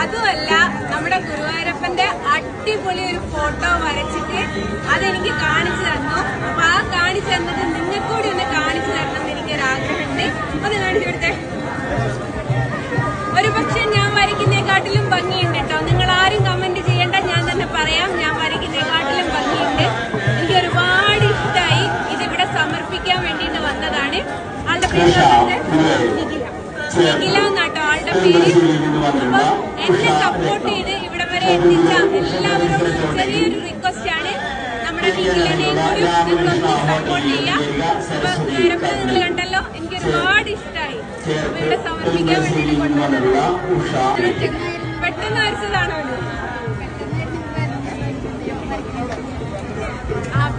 അതുമല്ല നമ്മുടെ ഗുരുവായൂരപ്പന്റെ അടിപൊളി ഒരു ഫോട്ടോ വരച്ചിട്ട് അതെനിക്ക് കാണിച്ചു തന്നു. അപ്പൊ ആ കാണിച്ചു തന്നത് നിങ്ങൾക്കൂടി ഒന്ന് കാണിച്ചു തരണം എന്ന് എനിക്കൊരു ആഗ്രഹമുണ്ട്. ഒന്ന് കാണിച്ചു കൊടുത്തേ. ഒരു പക്ഷെ ഞാൻ വരയ്ക്കുന്നതിനെക്കാട്ടിലും ഭംഗിയുണ്ട് കേട്ടോ. നിങ്ങൾ ആരും കമന്റ് ചെയ്യേണ്ട, ഞാൻ തന്നെ പറയാം, ഞാൻ വരയ്ക്കുന്നതിനെക്കാട്ടിലും ഭംഗിയുണ്ട്. എനിക്ക് ഒരുപാട് ഇഷ്ടമായി. ഇതിവിടെ സമർപ്പിക്കാൻ വേണ്ടിയിട്ട് വന്നതാണ്. ആളുടെ പേര് നിഖില എന്നാട്ടോ ആളുടെ പേര്. അപ്പൊ എന്നെ സപ്പോർട്ട് ചെയ്ത് ഇവിടെ വരെ എത്തിച്ച എല്ലാവരോടും ചെറിയൊരു റിക്വസ്റ്റ് ആണ്, നമ്മുടെ നിഖിലനെയും കൂടി നിങ്ങളൊന്ന് സപ്പോർട്ട് ചെയ്യാം. അപ്പൊ നേരത്തെ നിങ്ങൾ കണ്ടല്ലോ, എനിക്ക് ഒരുപാട് ഇഷ്ടമായി. അപ്പൊ ഇവിടെ സമർപ്പിക്കാൻ വേണ്ടിയിട്ട് കൊണ്ടുവന്നത് പെട്ടെന്ന് വരച്ചതാണോ?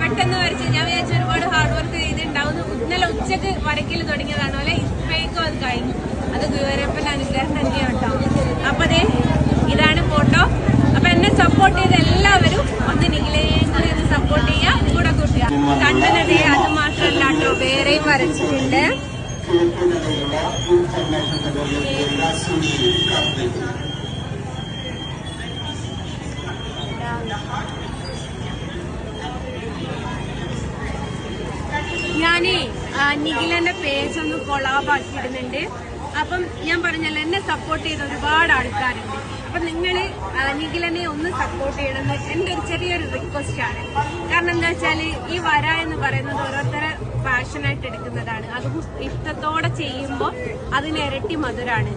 പെട്ടെന്ന് വരച്ച് ഞാൻ വിചാരിച്ചു ഒരുപാട് ഹാർഡ് വർക്ക് ചെയ്തിട്ടുണ്ടാവും. ഇന്നലെ ഉച്ചക്ക് വരയ്ക്കൽ തുടങ്ങിയതാണോ അല്ലെ? ഇപ്പോഴേക്കും അത് കഴിഞ്ഞു. അത് ഗുരുവായൂരപ്പന്റെ അനുഗ്രഹം തന്നെയാണ് കേട്ടോ. അപ്പൊ അതെ, ഇതാണ് ഫോട്ടോ. അപ്പൊ എന്നെ സപ്പോർട്ട് ചെയ്ത എല്ലാവരും ഒന്ന് നിഖിലയെയും കൂടി ഒന്ന് സപ്പോർട്ട് ചെയ്യാം, കൂടെ കൂട്ടുക. കണ്ണനതേ അത് മാത്രമല്ല കേട്ടോ, വേറെയും വരച്ചിട്ടുണ്ട്. ഞാനേ നിഖിലന്റെ പേജ് ഒന്ന് കൊളാബാക്കി ഇടുന്നുണ്ട്. അപ്പം ഞാൻ പറഞ്ഞല്ലോ, എന്നെ സപ്പോർട്ട് ചെയ്ത ഒരുപാട് ആൾക്കാരുണ്ട്. അപ്പൊ നിങ്ങള് നിഖിലനെ ഒന്ന് സപ്പോർട്ട് ചെയ്യണമെന്ന് എന്റെ ഒരു ചെറിയൊരു റിക്വസ്റ്റ് ആണ്. കാരണം എന്താ വെച്ചാല് ഈ വര എന്ന് പറയുന്നത് ഓരോരുത്തരെ പാഷനായിട്ട് എടുക്കുന്നതാണ്. അത് ഇഷ്ടത്തോടെ ചെയ്യുമ്പോൾ അതിന് ഇരട്ടി മധുരാണ്.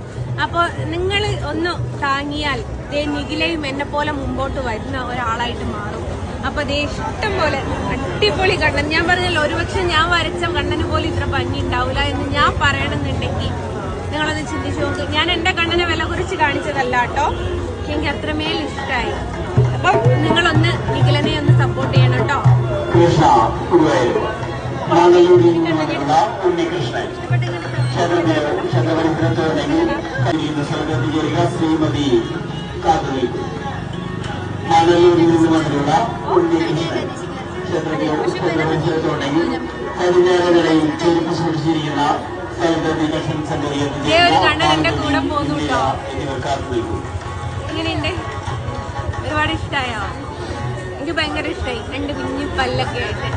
അപ്പൊ നിങ്ങൾ ഒന്ന് താങ്ങിയാൽ നിഖിലയും എന്നെ പോലെ മുമ്പോട്ട് വരുന്ന ഒരാളായിട്ട് മാറും. അപ്പൊ അതേ ഇഷ്ടം പോലെ അടിപൊളി കണ്ണൻ. ഞാൻ പറഞ്ഞല്ലോ, ഒരുപക്ഷെ ഞാൻ വരച്ച കണ്ണന് പോലും ഇത്ര ഭംഗി ഉണ്ടാവില്ല എന്ന് ഞാൻ പറയണമെന്നുണ്ടെങ്കിൽ നിങ്ങളൊന്ന് ചിന്തിച്ചു നോക്ക്. ഞാൻ എന്റെ കണ്ണനെ വില കുറിച്ച് കാണിച്ചതല്ല കേട്ടോ, എനിക്ക് അത്രമേൽ ഇഷ്ടമായി. അപ്പം നിങ്ങളൊന്ന് നിഖിലനെ ഒന്ന് സപ്പോർട്ട് ചെയ്യണം കേട്ടോ. മണലൂരിൽ നിന്ന് വന്നിട്ടുള്ള ഉണ്ണികൃഷ്ണൻ ക്ഷേത്രത്തിൽ കരിഞ്ഞാലകളെയും ചെരുപ്പ് സൂക്ഷിച്ചിരിക്കുന്ന എങ്ങനെയുണ്ട്? ഒരുപാട് ഇഷ്ടമായോ? എനിക്ക് ഭയങ്കര ഇഷ്ടമായി. രണ്ട് കുഞ്ഞു പല്ലൊക്കെ ആയിട്ട്.